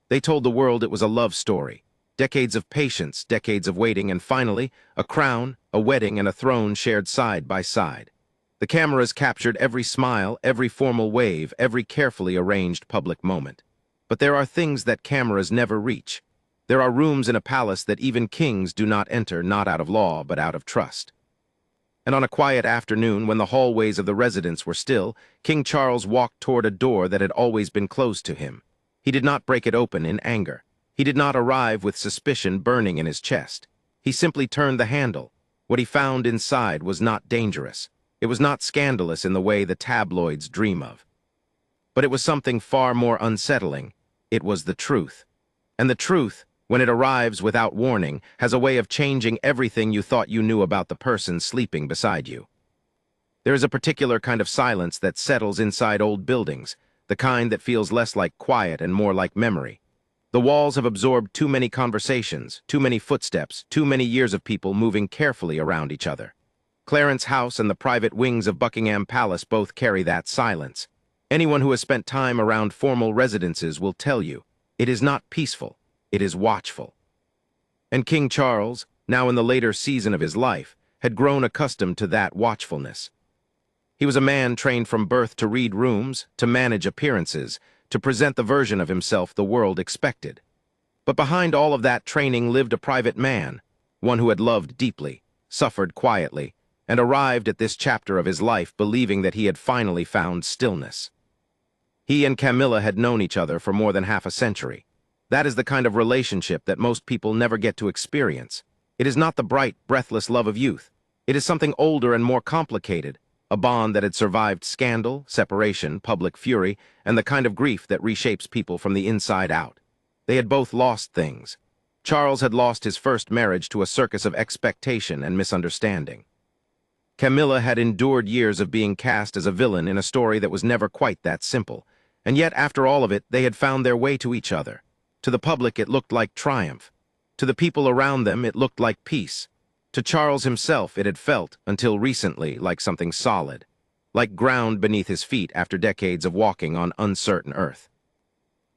They told the world it was a love story. Decades of patience, decades of waiting, and finally, a crown, a wedding, and a throne shared side by side. The cameras captured every smile, every formal wave, every carefully arranged public moment. But there are things that cameras never reach. There are rooms in a palace that even kings do not enter, not out of law, but out of trust. And on a quiet afternoon, when the hallways of the residence were still, King Charles walked toward a door that had always been closed to him. He did not break it open in anger. He did not arrive with suspicion burning in his chest. He simply turned the handle. What he found inside was not dangerous. It was not scandalous in the way the tabloids dream of. But it was something far more unsettling. It was the truth. And the truth, when it arrives without warning, has a way of changing everything you thought you knew about the person sleeping beside you. There is a particular kind of silence that settles inside old buildings, the kind that feels less like quiet and more like memory. The walls have absorbed too many conversations, too many footsteps, too many years of people moving carefully around each other. Clarence House and the private wings of Buckingham Palace both carry that silence. Anyone who has spent time around formal residences will tell you, it is not peaceful, it is watchful. And King Charles, now in the later season of his life, had grown accustomed to that watchfulness. He was a man trained from birth to read rooms, to manage appearances, to present the version of himself the world expected. But behind all of that training lived a private man, one who had loved deeply, suffered quietly, and arrived at this chapter of his life believing that he had finally found stillness. He and Camilla had known each other for more than half a century. That is the kind of relationship that most people never get to experience. It is not the bright, breathless love of youth. It is something older and more complicated, a bond that had survived scandal, separation, public fury, and the kind of grief that reshapes people from the inside out. They had both lost things. Charles had lost his first marriage to a circus of expectation and misunderstanding. Camilla had endured years of being cast as a villain in a story that was never quite that simple, and yet after all of it, they had found their way to each other. To the public, it looked like triumph. To the people around them, it looked like peace. To Charles himself, it had felt, until recently, like something solid, like ground beneath his feet after decades of walking on uncertain earth.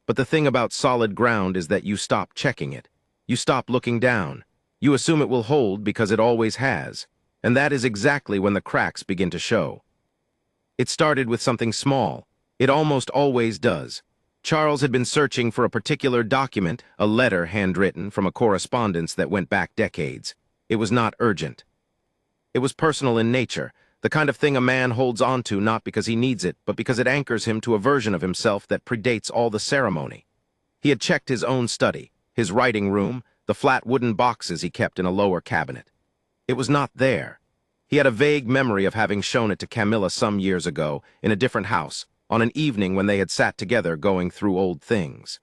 But the thing about solid ground is that you stop checking it. You stop looking down. You assume it will hold because it always has, and that is exactly when the cracks begin to show. It started with something small. It almost always does. Charles had been searching for a particular document, a letter handwritten from a correspondence that went back decades. It was not urgent. It was personal in nature, the kind of thing a man holds on to not because he needs it, but because it anchors him to a version of himself that predates all the ceremony. He had checked his own study, his writing room, the flat wooden boxes he kept in a lower cabinet. It was not there. He had a vague memory of having shown it to Camilla some years ago, in a different house, on an evening when they had sat together going through old things.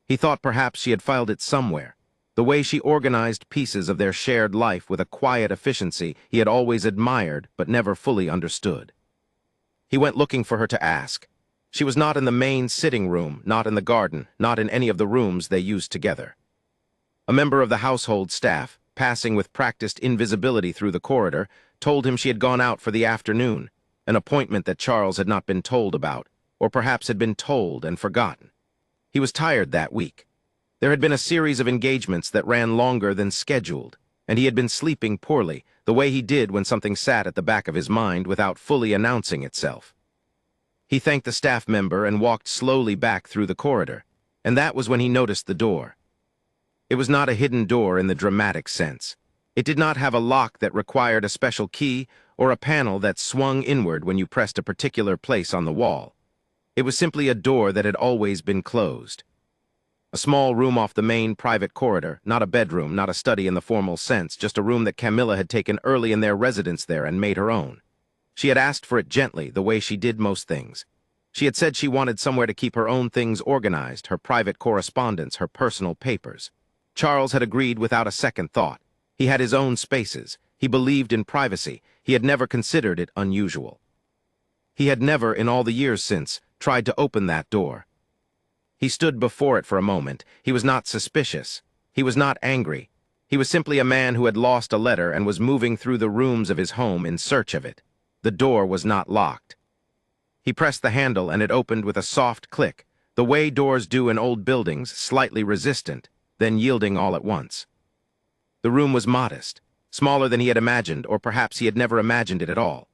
He thought perhaps she had filed it somewhere. The way she organized pieces of their shared life with a quiet efficiency he had always admired but never fully understood. He went looking for her to ask. She was not in the main sitting room, not in the garden, not in any of the rooms they used together. A member of the household staff, passing with practiced invisibility through the corridor, told him she had gone out for the afternoon, an appointment that Charles had not been told about, or perhaps had been told and forgotten. He was tired that week. There had been a series of engagements that ran longer than scheduled, and he had been sleeping poorly, the way he did when something sat at the back of his mind without fully announcing itself. He thanked the staff member and walked slowly back through the corridor, and that was when he noticed the door. It was not a hidden door in the dramatic sense. It did not have a lock that required a special key or a panel that swung inward when you pressed a particular place on the wall. It was simply a door that had always been closed. A small room off the main private corridor, not a bedroom, not a study in the formal sense, just a room that Camilla had taken early in their residence there and made her own. She had asked for it gently, the way she did most things. She had said she wanted somewhere to keep her own things organized, her private correspondence, her personal papers. Charles had agreed without a second thought. He had his own spaces. He believed in privacy. He had never considered it unusual. He had never, in all the years since, tried to open that door. He stood before it for a moment. He was not suspicious. He was not angry. He was simply a man who had lost a letter and was moving through the rooms of his home in search of it. The door was not locked. He pressed the handle and it opened with a soft click, the way doors do in old buildings, slightly resistant, then yielding all at once. The room was modest, smaller than he had imagined, or perhaps he had never imagined it at all.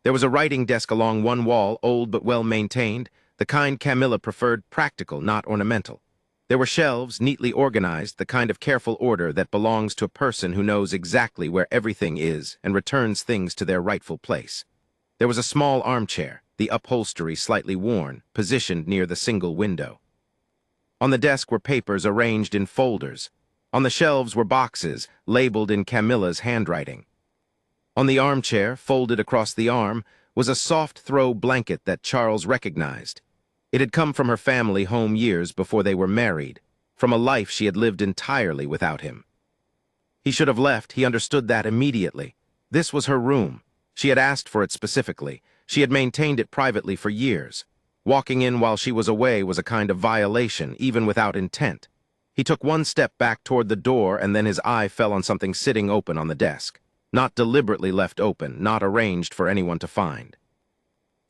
There was a writing desk along one wall, old but well-maintained, the kind Camilla preferred, practical, not ornamental. There were shelves, neatly organized, the kind of careful order that belongs to a person who knows exactly where everything is and returns things to their rightful place. There was a small armchair, the upholstery slightly worn, positioned near the single window. On the desk were papers arranged in folders. On the shelves were boxes, labeled in Camilla's handwriting. On the armchair, folded across the arm, was a soft throw blanket that Charles recognized. It had come from her family home years before they were married, from a life she had lived entirely without him. He should have left, he understood that immediately. This was her room. She had asked for it specifically. She had maintained it privately for years. Walking in while she was away was a kind of violation, even without intent. He took one step back toward the door, and then his eye fell on something sitting open on the desk. Not deliberately left open, not arranged for anyone to find.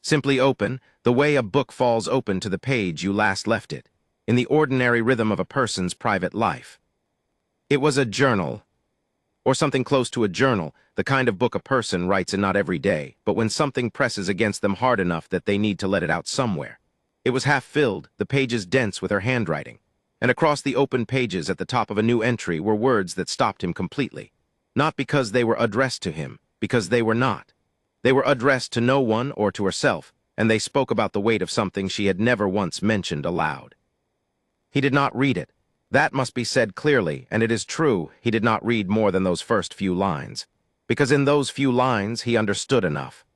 Simply open, the way a book falls open to the page you last left it, in the ordinary rhythm of a person's private life. It was a journal, or something close to a journal, the kind of book a person writes in not every day, but when something presses against them hard enough that they need to let it out somewhere. It was half filled, the pages dense with her handwriting, and across the open pages at the top of a new entry were words that stopped him completely. Not because they were addressed to him, because they were not. They were addressed to no one or to herself, and they spoke about the weight of something she had never once mentioned aloud. He did not read it. That must be said clearly, and it is true he did not read more than those first few lines, because in those few lines he understood enough.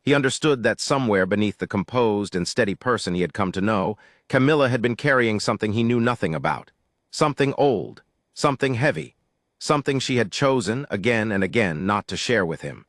He understood that somewhere beneath the composed and steady person he had come to know, Camilla had been carrying something he knew nothing about, something old, something heavy, something she had chosen again and again not to share with him.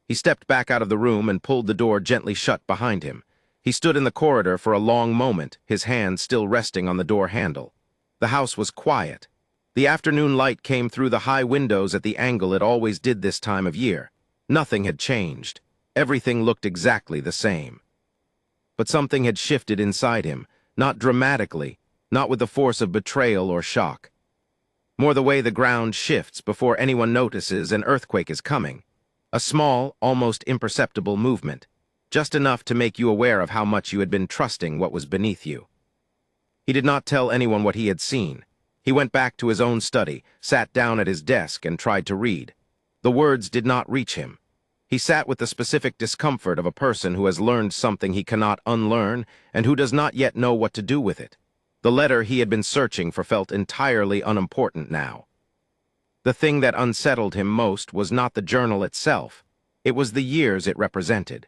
He stepped back out of the room and pulled the door gently shut behind him. He stood in the corridor for a long moment, his hand still resting on the door handle. The house was quiet. The afternoon light came through the high windows at the angle it always did this time of year. Nothing had changed. Everything looked exactly the same. But something had shifted inside him, not dramatically, not with the force of betrayal or shock. More the way the ground shifts before anyone notices an earthquake is coming. A small, almost imperceptible movement, just enough to make you aware of how much you had been trusting what was beneath you. He did not tell anyone what he had seen. He went back to his own study, sat down at his desk, and tried to read. The words did not reach him. He sat with the specific discomfort of a person who has learned something he cannot unlearn and who does not yet know what to do with it. The letter he had been searching for felt entirely unimportant now. The thing that unsettled him most was not the journal itself. It was the years it represented.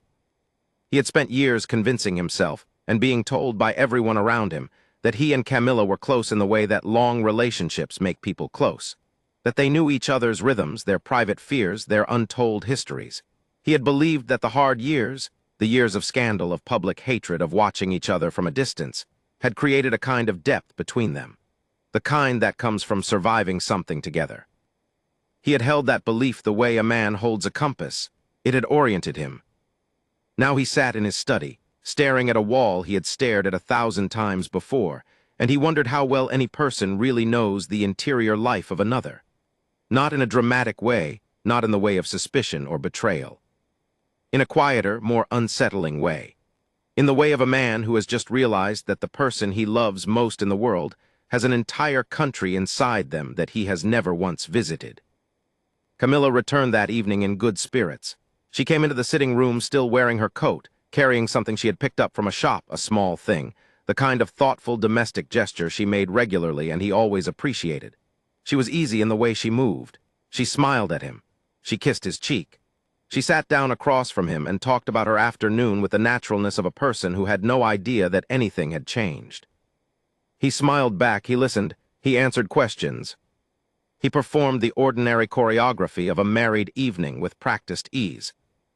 He had spent years convincing himself, and being told by everyone around him, that he and Camilla were close in the way that long relationships make people close, that they knew each other's rhythms, their private fears, their untold histories. He had believed that the hard years, the years of scandal, of public hatred, of watching each other from a distance, had created a kind of depth between them, the kind that comes from surviving something together. He had held that belief the way a man holds a compass. It had oriented him. Now he sat in his study, staring at a wall he had stared at 1,000 times before, and he wondered how well any person really knows the interior life of another. Not in a dramatic way, not in the way of suspicion or betrayal. In a quieter, more unsettling way. In the way of a man who has just realized that the person he loves most in the world has an entire country inside them that he has never once visited. Camilla returned that evening in good spirits. She came into the sitting room still wearing her coat, carrying something she had picked up from a shop, a small thing, the kind of thoughtful domestic gesture she made regularly and he always appreciated. She was easy in the way she moved. She smiled at him. She kissed his cheek. She sat down across from him and talked about her afternoon with the naturalness of a person who had no idea that anything had changed. He smiled back, he listened, he answered questions. He performed the ordinary choreography of a married evening with practiced ease,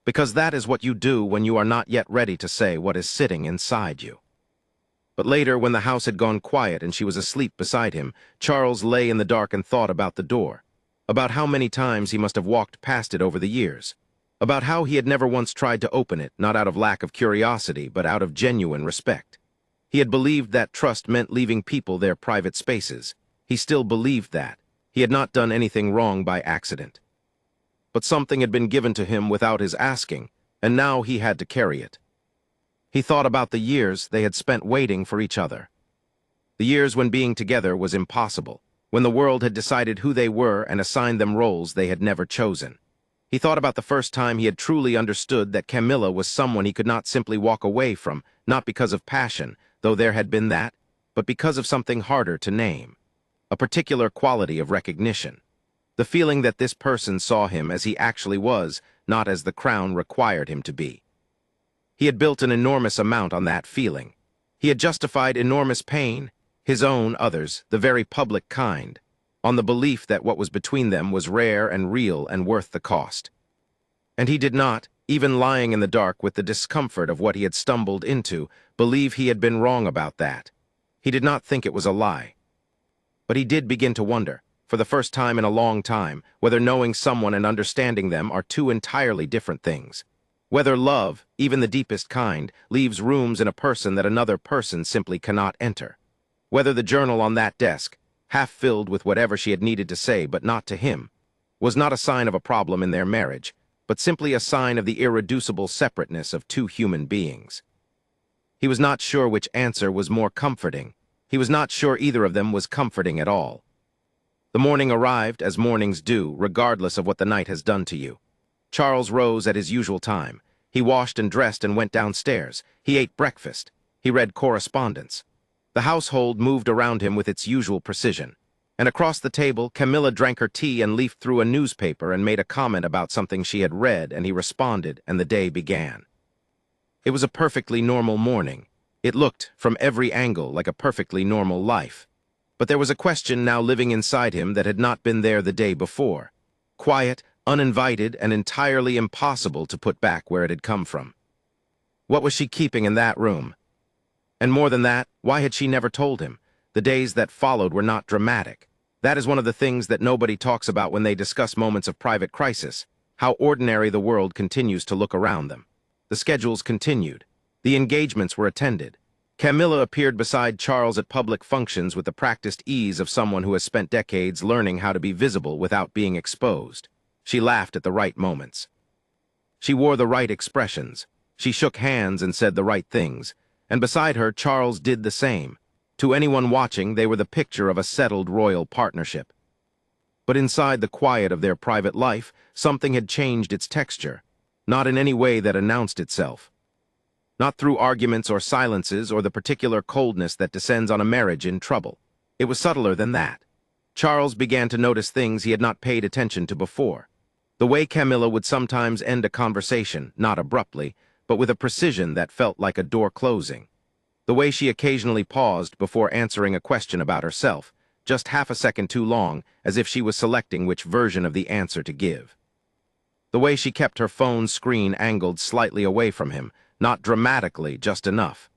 because that is what you do when you are not yet ready to say what is sitting inside you. But later, when the house had gone quiet and she was asleep beside him, Charles lay in the dark and thought about the door, about how many times he must have walked past it over the years, about how he had never once tried to open it, not out of lack of curiosity, but out of genuine respect. He had believed that trust meant leaving people their private spaces. He still believed that. He had not done anything wrong by accident. But something had been given to him without his asking, and now he had to carry it. He thought about the years they had spent waiting for each other. The years when being together was impossible, when the world had decided who they were and assigned them roles they had never chosen. He thought about the first time he had truly understood that Camilla was someone he could not simply walk away from, not because of passion, though there had been that, but because of something harder to name. A particular quality of recognition. The feeling that this person saw him as he actually was, not as the crown required him to be. He had built an enormous amount on that feeling. He had justified enormous pain, his own, others, the very public kind, on the belief that what was between them was rare and real and worth the cost. And he did not, even lying in the dark with the discomfort of what he had stumbled into, believe he had been wrong about that. He did not think it was a lie. But he did begin to wonder, for the first time in a long time, whether knowing someone and understanding them are two entirely different things. Whether love, even the deepest kind, leaves rooms in a person that another person simply cannot enter. Whether the journal on that desk, half filled with whatever she had needed to say but not to him, was not a sign of a problem in their marriage, but simply a sign of the irreducible separateness of two human beings. He was not sure which answer was more comforting. He was not sure either of them was comforting at all. The morning arrived, as mornings do, regardless of what the night has done to you. Charles rose at his usual time. He washed and dressed and went downstairs. He ate breakfast. He read correspondence. The household moved around him with its usual precision. And across the table, Camilla drank her tea and leafed through a newspaper and made a comment about something she had read, and he responded, and the day began. It was a perfectly normal morning. It looked, from every angle, like a perfectly normal life. But there was a question now living inside him that had not been there the day before. Quiet, uninvited, and entirely impossible to put back where it had come from. What was she keeping in that room? And more than that, why had she never told him? The days that followed were not dramatic. That is one of the things that nobody talks about when they discuss moments of private crisis, how ordinary the world continues to look around them. The schedules continued. The engagements were attended. Camilla appeared beside Charles at public functions with the practiced ease of someone who has spent decades learning how to be visible without being exposed. She laughed at the right moments. She wore the right expressions. She shook hands and said the right things. And beside her, Charles did the same. To anyone watching, they were the picture of a settled royal partnership. But inside the quiet of their private life, something had changed its texture, not in any way that announced itself. Not through arguments or silences or the particular coldness that descends on a marriage in trouble. It was subtler than that. Charles began to notice things he had not paid attention to before. The way Camilla would sometimes end a conversation, not abruptly, but with a precision that felt like a door closing. The way she occasionally paused before answering a question about herself, just half a second too long, as if she was selecting which version of the answer to give. The way she kept her phone screen angled slightly away from him, not dramatically, just enough.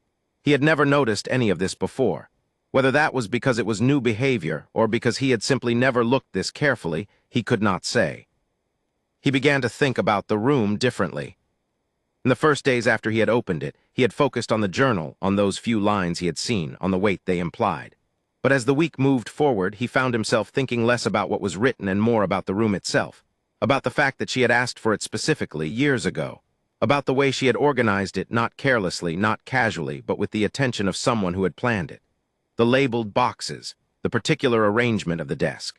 He had never noticed any of this before. Whether that was because it was new behavior or because he had simply never looked this carefully, he could not say. He began to think about the room differently. In the first days after he had opened it, he had focused on the journal, on those few lines he had seen, on the weight they implied. But as the week moved forward, he found himself thinking less about what was written and more about the room itself, about the fact that she had asked for it specifically years ago, about the way she had organized it, not carelessly, not casually, but with the attention of someone who had planned it. The labeled boxes, the particular arrangement of the desk,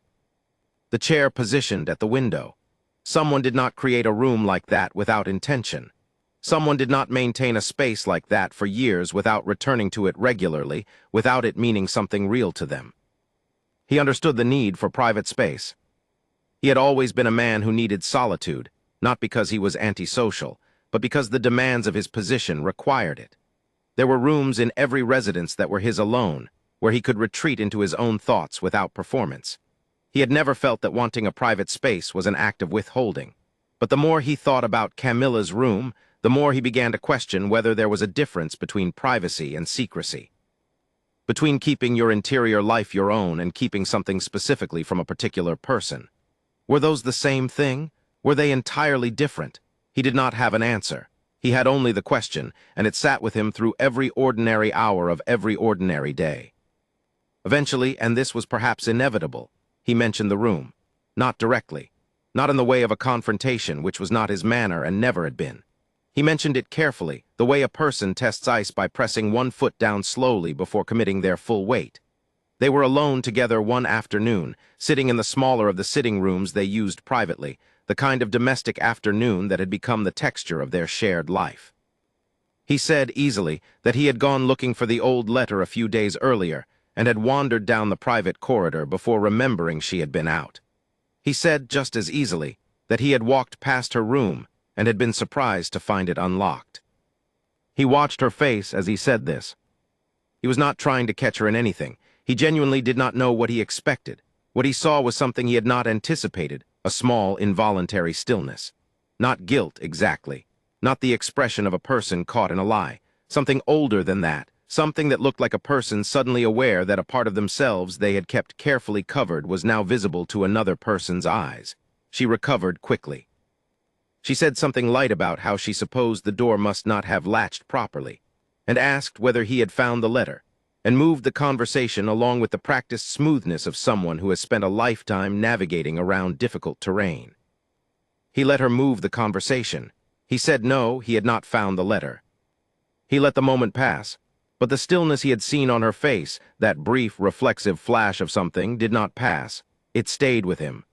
the chair positioned at the window. Someone did not create a room like that without intention. Someone did not maintain a space like that for years without returning to it regularly, without it meaning something real to them. He understood the need for private space. He had always been a man who needed solitude, not because he was antisocial, but because the demands of his position required it. There were rooms in every residence that were his alone, where he could retreat into his own thoughts without performance. He had never felt that wanting a private space was an act of withholding. But the more he thought about Camilla's room, the more he began to question whether there was a difference between privacy and secrecy. Between keeping your interior life your own and keeping something specifically from a particular person. Were those the same thing? Were they entirely different? He did not have an answer. He had only the question, and it sat with him through every ordinary hour of every ordinary day. Eventually, and this was perhaps inevitable, he mentioned the room. Not directly. Not in the way of a confrontation, which was not his manner and never had been. He mentioned it carefully, the way a person tests ice by pressing one foot down slowly before committing their full weight. They were alone together one afternoon, sitting in the smaller of the sitting rooms they used privately, the kind of domestic afternoon that had become the texture of their shared life. He said easily that he had gone looking for the old letter a few days earlier and had wandered down the private corridor before remembering she had been out. He said just as easily that he had walked past her room and had been surprised to find it unlocked. He watched her face as he said this. He was not trying to catch her in anything. He genuinely did not know what he expected. What he saw was something he had not anticipated, a small, involuntary stillness. Not guilt, exactly. Not the expression of a person caught in a lie. Something older than that. Something that looked like a person suddenly aware that a part of themselves they had kept carefully covered was now visible to another person's eyes. She recovered quickly. She said something light about how she supposed the door must not have latched properly, and asked whether he had found the letter, and moved the conversation along with the practiced smoothness of someone who has spent a lifetime navigating around difficult terrain. He let her move the conversation. He said no, he had not found the letter. He let the moment pass, but the stillness he had seen on her face, that brief, reflexive flash of something, did not pass. It stayed with him.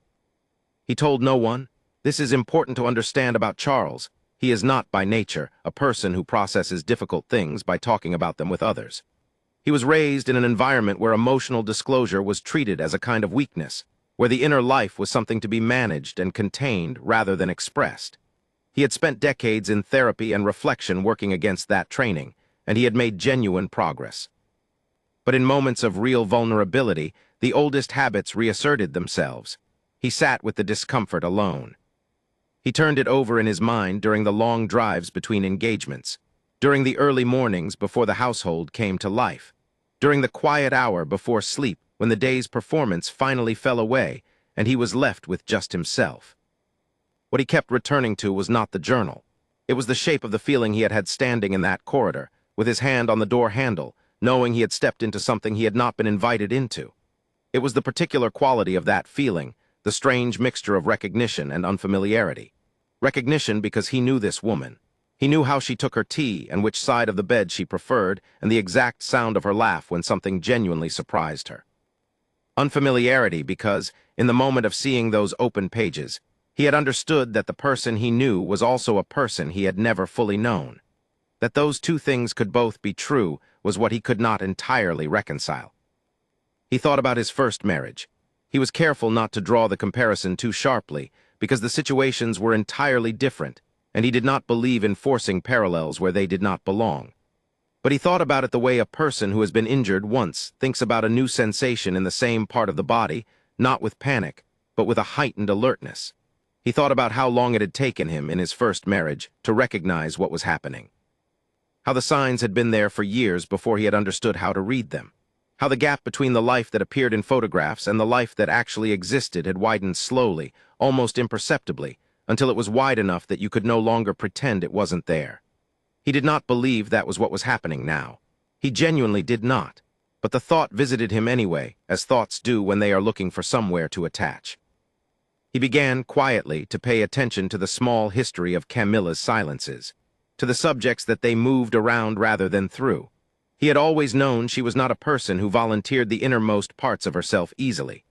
He told no one. This is important to understand about Charles. He is not, by nature, a person who processes difficult things by talking about them with others. He was raised in an environment where emotional disclosure was treated as a kind of weakness, where the inner life was something to be managed and contained rather than expressed. He had spent decades in therapy and reflection working against that training, and he had made genuine progress. But in moments of real vulnerability, the oldest habits reasserted themselves. He sat with the discomfort alone. He turned it over in his mind during the long drives between engagements, during the early mornings before the household came to life, during the quiet hour before sleep when the day's performance finally fell away and he was left with just himself. What he kept returning to was not the journal. It was the shape of the feeling he had had standing in that corridor, with his hand on the door handle, knowing he had stepped into something he had not been invited into. It was the particular quality of that feeling, the strange mixture of recognition and unfamiliarity. Recognition because he knew this woman. He knew how she took her tea and which side of the bed she preferred and the exact sound of her laugh when something genuinely surprised her. Unfamiliarity because, in the moment of seeing those open pages, he had understood that the person he knew was also a person he had never fully known. That those two things could both be true was what he could not entirely reconcile. He thought about his first marriage. He was careful not to draw the comparison too sharply, because the situations were entirely different, and he did not believe in forcing parallels where they did not belong. But he thought about it the way a person who has been injured once thinks about a new sensation in the same part of the body, not with panic, but with a heightened alertness. He thought about how long it had taken him in his first marriage to recognize what was happening. How the signs had been there for years before he had understood how to read them. How the gap between the life that appeared in photographs and the life that actually existed had widened slowly, almost imperceptibly, until it was wide enough that you could no longer pretend it wasn't there. He did not believe that was what was happening now. He genuinely did not. But the thought visited him anyway, as thoughts do when they are looking for somewhere to attach. He began, quietly, to pay attention to the small history of Camilla's silences, to the subjects that they moved around rather than through. He had always known she was not a person who volunteered the innermost parts of herself easily.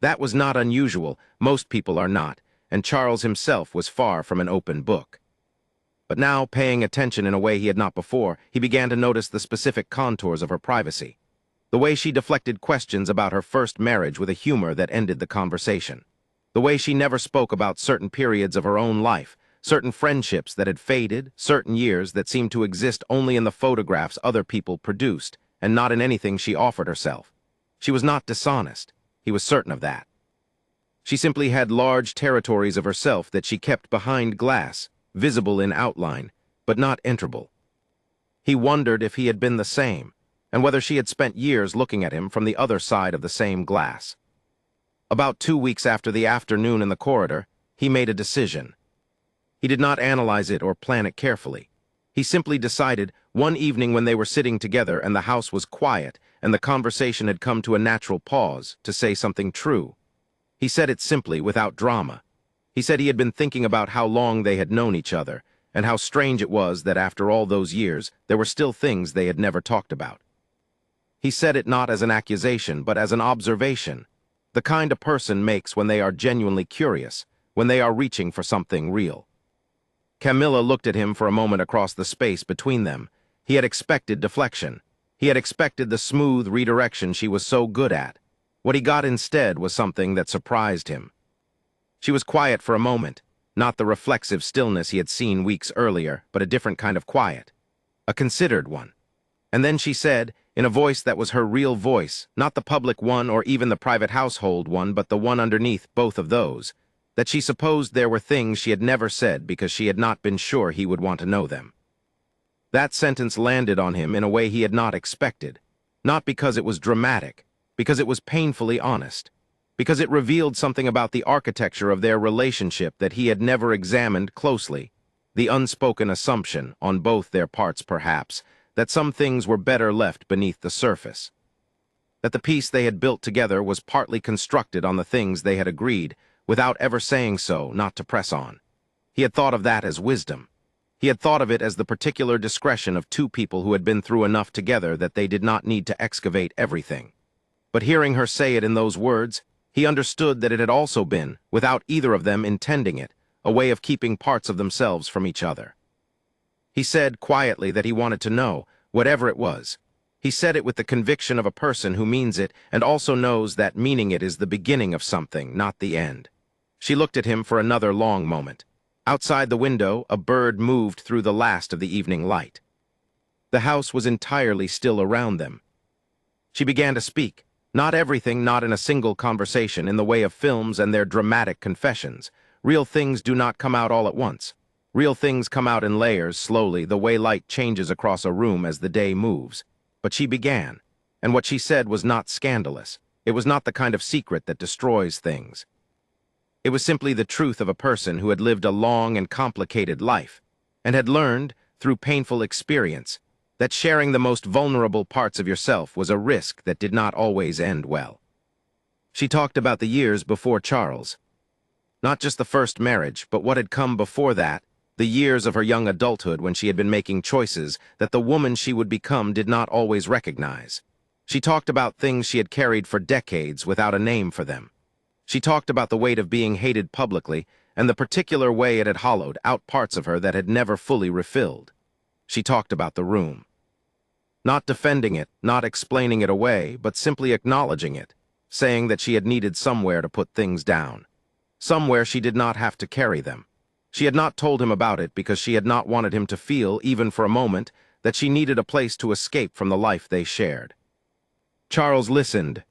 That was not unusual, most people are not, and Charles himself was far from an open book. But now, paying attention in a way he had not before, he began to notice the specific contours of her privacy. The way she deflected questions about her first marriage with a humor that ended the conversation. The way she never spoke about certain periods of her own life, certain friendships that had faded, certain years that seemed to exist only in the photographs other people produced, and not in anything she offered herself. She was not dishonest. He was certain of that. She simply had large territories of herself that she kept behind glass, visible in outline, but not enterable. He wondered if he had been the same, and whether she had spent years looking at him from the other side of the same glass. About 2 weeks after the afternoon in the corridor, he made a decision. He did not analyze it or plan it carefully. He simply decided, one evening when they were sitting together and the house was quiet and the conversation had come to a natural pause, to say something true. He said it simply, without drama. He said he had been thinking about how long they had known each other, and how strange it was that after all those years, there were still things they had never talked about. He said it not as an accusation, but as an observation, the kind a person makes when they are genuinely curious, when they are reaching for something real. Camilla looked at him for a moment across the space between them. He had expected deflection. He had expected the smooth redirection she was so good at. What he got instead was something that surprised him. She was quiet for a moment, not the reflexive stillness he had seen weeks earlier, but a different kind of quiet, a considered one. And then she said, in a voice that was her real voice, not the public one or even the private household one, but the one underneath both of those, that she supposed there were things she had never said because she had not been sure he would want to know them. That sentence landed on him in a way he had not expected, not because it was dramatic, because it was painfully honest, because it revealed something about the architecture of their relationship that he had never examined closely, the unspoken assumption, on both their parts perhaps, that some things were better left beneath the surface, that the piece they had built together was partly constructed on the things they had agreed, without ever saying so, not to press on. He had thought of that as wisdom. He had thought of it as the particular discretion of two people who had been through enough together that they did not need to excavate everything. But hearing her say it in those words, he understood that it had also been, without either of them intending it, a way of keeping parts of themselves from each other. He said quietly that he wanted to know, whatever it was. He said it with the conviction of a person who means it and also knows that meaning it is the beginning of something, not the end. She looked at him for another long moment. Outside the window, a bird moved through the last of the evening light. The house was entirely still around them. She began to speak, not everything, not in a single conversation, in the way of films and their dramatic confessions. Real things do not come out all at once. Real things come out in layers, slowly, the way light changes across a room as the day moves. But she began, and what she said was not scandalous. It was not the kind of secret that destroys things. It was simply the truth of a person who had lived a long and complicated life, and had learned, through painful experience, that sharing the most vulnerable parts of yourself was a risk that did not always end well. She talked about the years before Charles. Not just the first marriage, but what had come before that, the years of her young adulthood when she had been making choices that the woman she would become did not always recognize. She talked about things she had carried for decades without a name for them. She talked about the weight of being hated publicly and the particular way it had hollowed out parts of her that had never fully refilled. She talked about the room. Not defending it, not explaining it away, but simply acknowledging it, saying that she had needed somewhere to put things down. Somewhere she did not have to carry them. She had not told him about it because she had not wanted him to feel, even for a moment, that she needed a place to escape from the life they shared. Charles listened.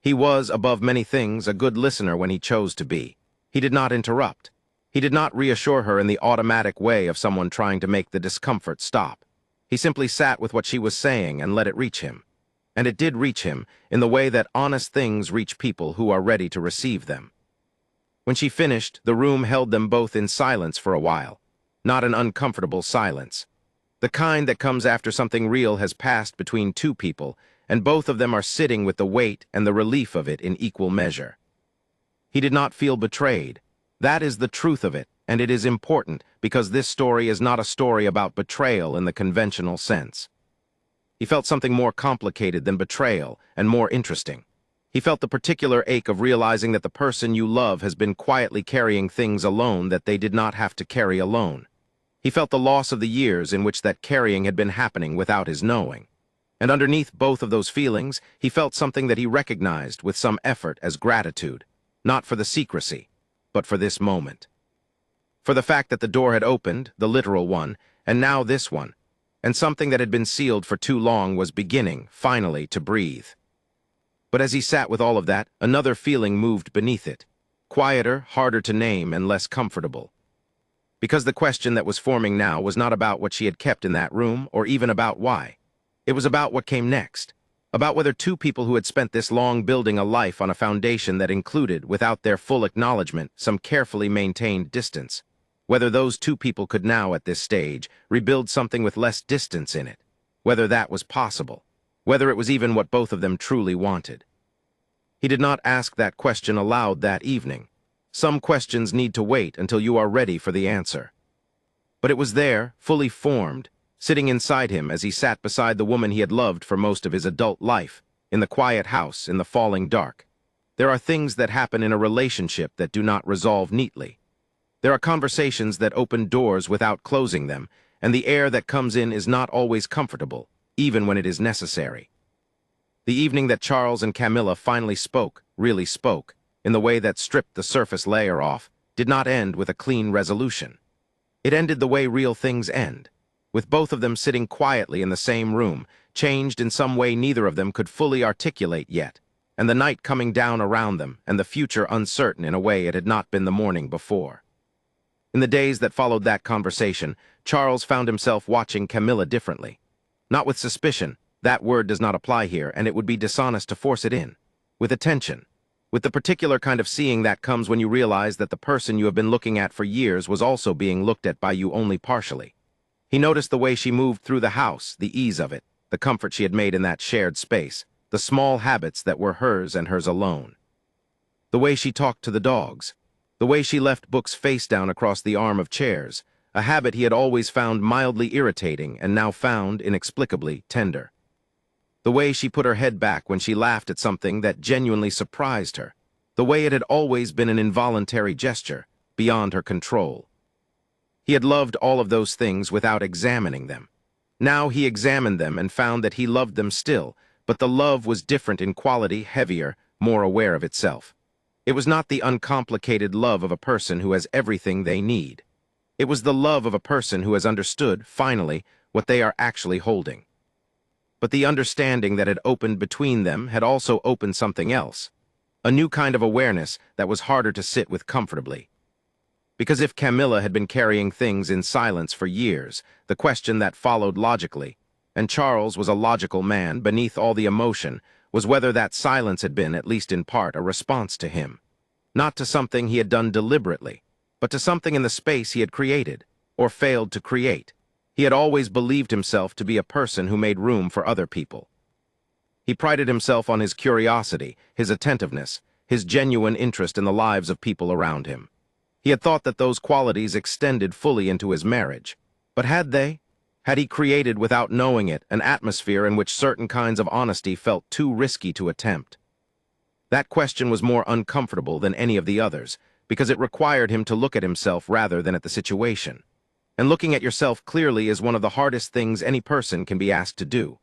He was, above many things, a good listener when he chose to be. He did not interrupt. He did not reassure her in the automatic way of someone trying to make the discomfort stop. He simply sat with what she was saying and let it reach him. And it did reach him in the way that honest things reach people who are ready to receive them. When she finished, the room held them both in silence for a while. Not an uncomfortable silence. The kind that comes after something real has passed between two people, and both of them are sitting with the weight and the relief of it in equal measure. He did not feel betrayed. That is the truth of it, and it is important because this story is not a story about betrayal in the conventional sense. He felt something more complicated than betrayal and more interesting. He felt the particular ache of realizing that the person you love has been quietly carrying things alone that they did not have to carry alone. He felt the loss of the years in which that carrying had been happening without his knowing. And underneath both of those feelings, he felt something that he recognized with some effort as gratitude, not for the secrecy, but for this moment. For the fact that the door had opened, the literal one, and now this one, and something that had been sealed for too long was beginning, finally, to breathe. But as he sat with all of that, another feeling moved beneath it, quieter, harder to name, and less comfortable. Because the question that was forming now was not about what she had kept in that room, or even about why. It was about what came next, about whether two people who had spent this long building a life on a foundation that included, without their full acknowledgement, some carefully maintained distance, Whether those two people could now, at this stage, rebuild something with less distance in it. Whether that was possible. Whether it was even what both of them truly wanted. He did not ask that question aloud that evening. Some questions need to wait until you are ready for the answer. But it was there, fully formed, sitting inside him as he sat beside the woman he had loved for most of his adult life, in the quiet house in the falling dark. There are things that happen in a relationship that do not resolve neatly. There are conversations that open doors without closing them, and the air that comes in is not always comfortable, even when it is necessary. The evening that Charles and Camilla finally spoke, really spoke, in the way that stripped the surface layer off, did not end with a clean resolution. It ended the way real things end, with both of them sitting quietly in the same room, changed in some way neither of them could fully articulate yet, and the night coming down around them, and the future uncertain in a way it had not been the morning before. In the days that followed that conversation, Charles found himself watching Camilla differently. Not with suspicion, that word does not apply here, and it would be dishonest to force it in. With attention. With the particular kind of seeing that comes when you realize that the person you have been looking at for years was also being looked at by you only partially. He noticed the way she moved through the house, the ease of it, the comfort she had made in that shared space, the small habits that were hers and hers alone. The way she talked to the dogs, the way she left books face down across the arm of chairs, a habit he had always found mildly irritating and now found, inexplicably, tender. The way she put her head back when she laughed at something that genuinely surprised her, the way it had always been an involuntary gesture, beyond her control. He had loved all of those things without examining them. Now he examined them and found that he loved them still, but the love was different in quality, heavier, more aware of itself. It was not the uncomplicated love of a person who has everything they need. It was the love of a person who has understood, finally, what they are actually holding. But the understanding that had opened between them had also opened something else, a new kind of awareness that was harder to sit with comfortably. Because if Camilla had been carrying things in silence for years, the question that followed logically, and Charles was a logical man beneath all the emotion, was whether that silence had been, at least in part, a response to him. Not to something he had done deliberately, but to something in the space he had created, or failed to create. He had always believed himself to be a person who made room for other people. He prided himself on his curiosity, his attentiveness, his genuine interest in the lives of people around him. He had thought that those qualities extended fully into his marriage. But had they? Had he created, without knowing it, an atmosphere in which certain kinds of honesty felt too risky to attempt? That question was more uncomfortable than any of the others, because it required him to look at himself rather than at the situation. And looking at yourself clearly is one of the hardest things any person can be asked to do.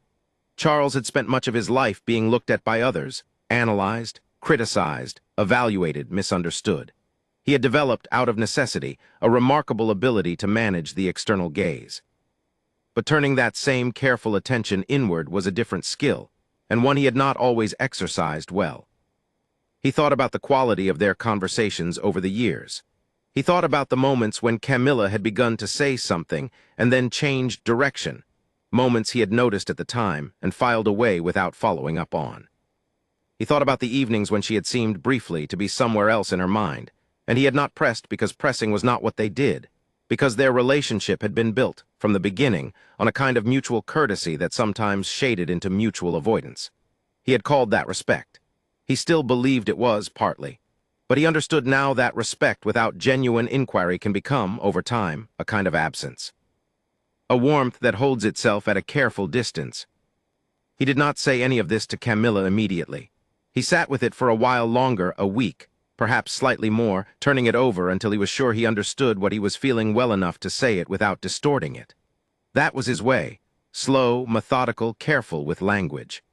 Charles had spent much of his life being looked at by others, analyzed, criticized, evaluated, misunderstood. He had developed, out of necessity, a remarkable ability to manage the external gaze. But turning that same careful attention inward was a different skill, and one he had not always exercised well. He thought about the quality of their conversations over the years. He thought about the moments when Camilla had begun to say something and then changed direction, moments he had noticed at the time and filed away without following up on. He thought about the evenings when she had seemed briefly to be somewhere else in her mind, and he had not pressed because pressing was not what they did, because their relationship had been built, from the beginning, on a kind of mutual courtesy that sometimes shaded into mutual avoidance. He had called that respect. He still believed it was, partly. But he understood now that respect without genuine inquiry can become, over time, a kind of absence. A warmth that holds itself at a careful distance. He did not say any of this to Camilla immediately. He sat with it for a while longer, a week, perhaps slightly more, turning it over until he was sure he understood what he was feeling well enough to say it without distorting it. That was his way, slow, methodical, careful with language.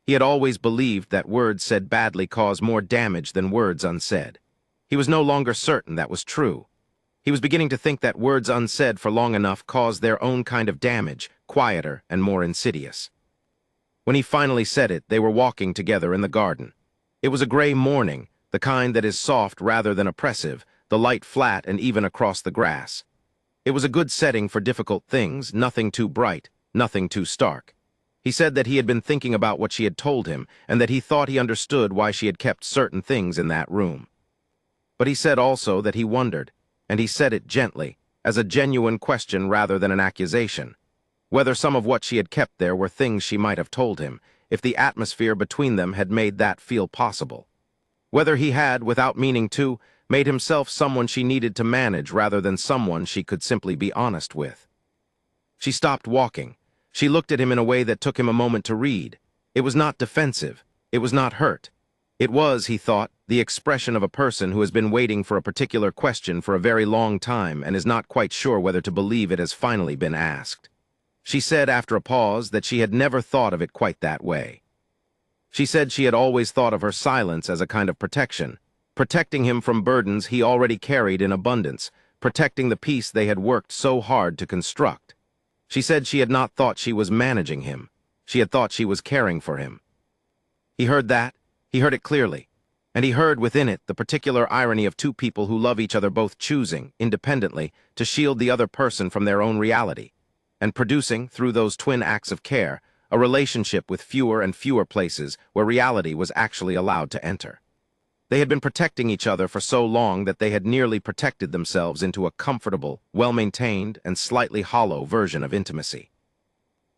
He had always believed that words said badly cause more damage than words unsaid. He was no longer certain that was true. He was beginning to think that words unsaid for long enough caused their own kind of damage, quieter and more insidious. When he finally said it, they were walking together in the garden. It was a gray morning, the kind that is soft rather than oppressive, the light flat and even across the grass. It was a good setting for difficult things, nothing too bright, nothing too stark. He said that he had been thinking about what she had told him, and that he thought he understood why she had kept certain things in that room. But he said also that he wondered. and he said it gently, as a genuine question rather than an accusation. Whether some of what she had kept there were things she might have told him, if the atmosphere between them had made that feel possible. Whether he had, without meaning to, made himself someone she needed to manage rather than someone she could simply be honest with. She stopped walking. She looked at him in a way that took him a moment to read. It was not defensive. It was not hurt. It was, he thought, the expression of a person who has been waiting for a particular question for a very long time and is not quite sure whether to believe it has finally been asked. She said after a pause that she had never thought of it quite that way. She said she had always thought of her silence as a kind of protection, protecting him from burdens he already carried in abundance, protecting the peace they had worked so hard to construct. She said she had not thought she was managing him. She had thought she was caring for him. He heard that. He heard it clearly. And he heard within it the particular irony of two people who love each other both choosing, independently, to shield the other person from their own reality, and producing, through those twin acts of care, a relationship with fewer and fewer places where reality was actually allowed to enter. They had been protecting each other for so long that they had nearly protected themselves into a comfortable, well-maintained, and slightly hollow version of intimacy.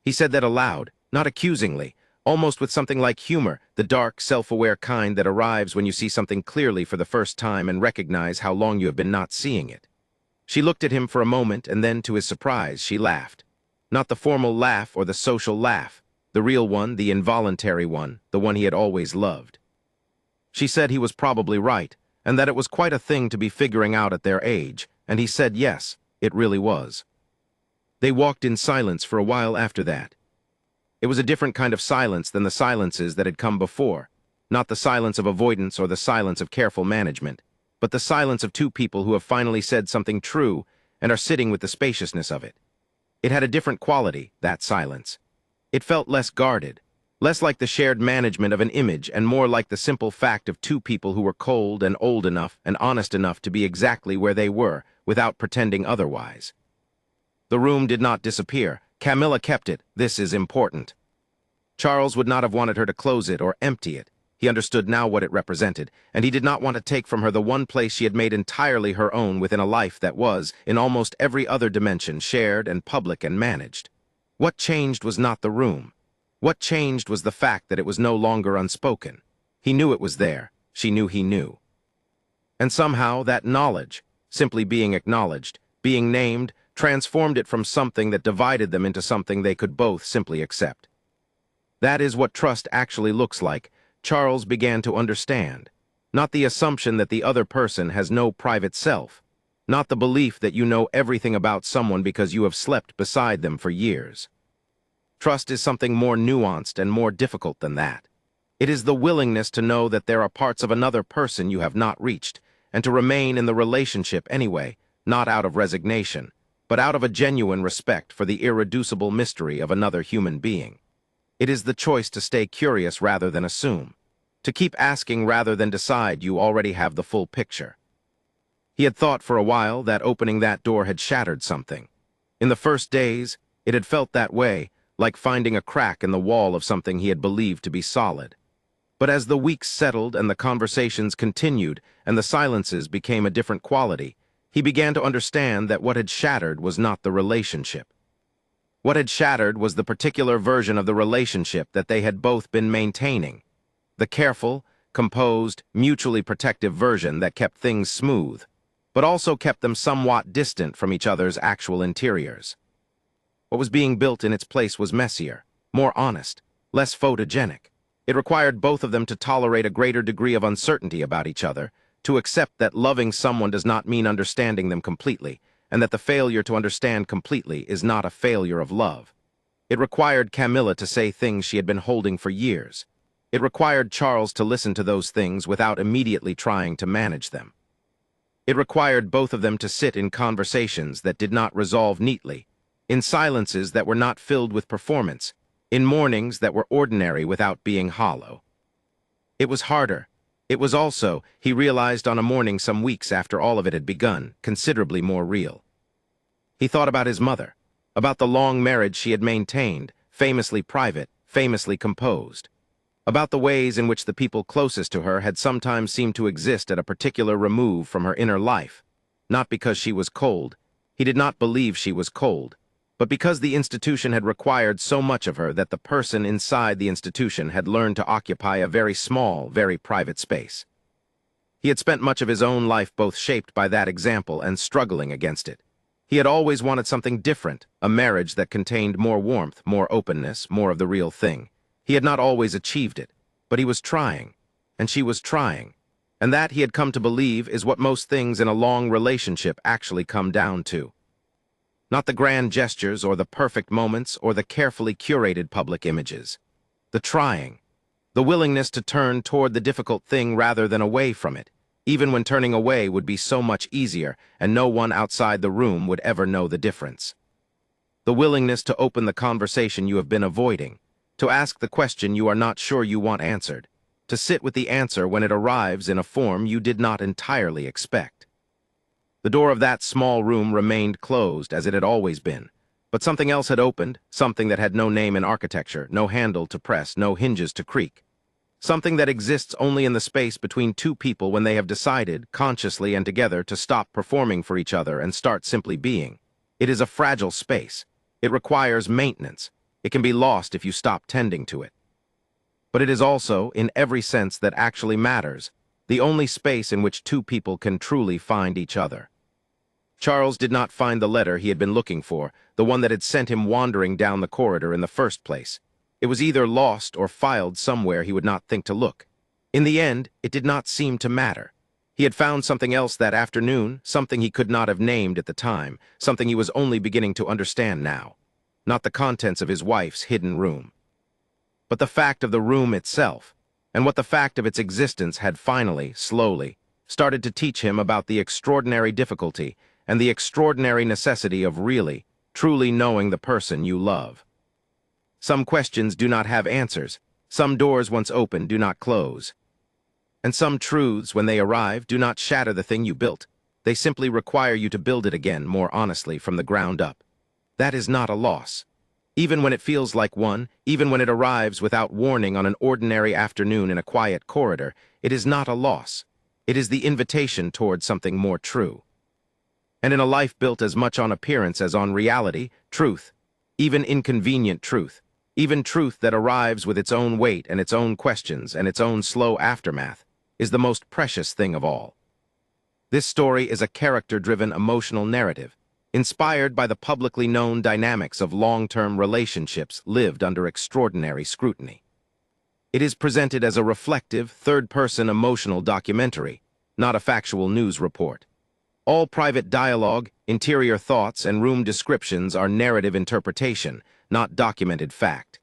He said that aloud, not accusingly, almost with something like humor, the dark, self-aware kind that arrives when you see something clearly for the first time and recognize how long you have been not seeing it. She looked at him for a moment, and then, to his surprise, she laughed. Not the formal laugh or the social laugh, the real one, the involuntary one, the one he had always loved. She said he was probably right, and that it was quite a thing to be figuring out at their age, and he said yes, it really was. They walked in silence for a while after that. It was a different kind of silence than the silences that had come before, not the silence of avoidance or the silence of careful management, but the silence of two people who have finally said something true and are sitting with the spaciousness of it. It had a different quality, that silence. It felt less guarded, less like the shared management of an image and more like the simple fact of two people who were cold and old enough and honest enough to be exactly where they were without pretending otherwise. The room did not disappear. Camilla kept it. This is important. Charles would not have wanted her to close it or empty it. He understood now what it represented, and he did not want to take from her the one place she had made entirely her own within a life that was, in almost every other dimension, shared and public and managed. What changed was not the room. What changed was the fact that it was no longer unspoken. He knew it was there. She knew he knew. And somehow that knowledge, simply being acknowledged, being named, transformed it from something that divided them into something they could both simply accept. That is what trust actually looks like. Charles began to understand. Not the assumption that the other person has no private self. Not the belief that you know everything about someone because you have slept beside them for years. Trust is something more nuanced and more difficult than that. It is the willingness to know that there are parts of another person you have not reached, and to remain in the relationship anyway, not out of resignation, but out of a genuine respect for the irreducible mystery of another human being. It is the choice to stay curious rather than assume, to keep asking rather than decide you already have the full picture. He had thought for a while that opening that door had shattered something. In the first days, it had felt that way, like finding a crack in the wall of something he had believed to be solid. But as the weeks settled and the conversations continued and the silences became a different quality, he began to understand that what had shattered was not the relationship. What had shattered was the particular version of the relationship that they had both been maintaining. The careful, composed, mutually protective version that kept things smooth, but also kept them somewhat distant from each other's actual interiors. What was being built in its place was messier, more honest, less photogenic. It required both of them to tolerate a greater degree of uncertainty about each other, to accept that loving someone does not mean understanding them completely, and that the failure to understand completely is not a failure of love. It required Camilla to say things she had been holding for years. It required Charles to listen to those things without immediately trying to manage them. It required both of them to sit in conversations that did not resolve neatly, in silences that were not filled with performance, in mornings that were ordinary without being hollow. It was harder. It was also, he realized on a morning some weeks after all of it had begun, considerably more real. He thought about his mother, about the long marriage she had maintained, famously private, famously composed, about the ways in which the people closest to her had sometimes seemed to exist at a particular remove from her inner life, Not because she was cold. He did not believe she was cold, but because the institution had required so much of her that the person inside the institution had learned to occupy a very small, very private space. He had spent much of his own life both shaped by that example and struggling against it. He had always wanted something different, a marriage that contained more warmth, more openness, more of the real thing. He had not always achieved it, but he was trying, and she was trying. And that, he had come to believe, is what most things in a long relationship actually come down to. Not the grand gestures or the perfect moments or the carefully curated public images. The trying. The willingness to turn toward the difficult thing rather than away from it, even when turning away would be so much easier and no one outside the room would ever know the difference. The willingness to open the conversation you have been avoiding, to ask the question you are not sure you want answered, to sit with the answer when it arrives in a form you did not entirely expect. The door of that small room remained closed as it had always been, but something else had opened, something that had no name in architecture, no handle to press, no hinges to creak. Something that exists only in the space between two people when they have decided, consciously and together, to stop performing for each other and start simply being. It is a fragile space. It requires maintenance. It can be lost if you stop tending to it. But it is also, in every sense that actually matters, the only space in which two people can truly find each other. Charles did not find the letter he had been looking for, the one that had sent him wandering down the corridor in the first place. It was either lost or filed somewhere he would not think to look. In the end, it did not seem to matter. He had found something else that afternoon, something he could not have named at the time, something he was only beginning to understand now. Not the contents of his wife's hidden room, but the fact of the room itself, and what the fact of its existence had finally, slowly, started to teach him about the extraordinary difficulty and the extraordinary necessity of really, truly knowing the person you love. Some questions do not have answers. Some doors once opened do not close. And some truths, when they arrive, do not shatter the thing you built. They simply require you to build it again, more honestly, from the ground up. That is not a loss. Even when it feels like one, even when it arrives without warning on an ordinary afternoon in a quiet corridor, it is not a loss. It is the invitation towards something more true. And in a life built as much on appearance as on reality, truth, even inconvenient truth, even truth that arrives with its own weight and its own questions and its own slow aftermath, is the most precious thing of all. This story is a character-driven emotional narrative, inspired by the publicly known dynamics of long-term relationships lived under extraordinary scrutiny. It is presented as a reflective, third-person emotional documentary, not a factual news report. All private dialogue, interior thoughts, and room descriptions are narrative interpretation, not documented fact.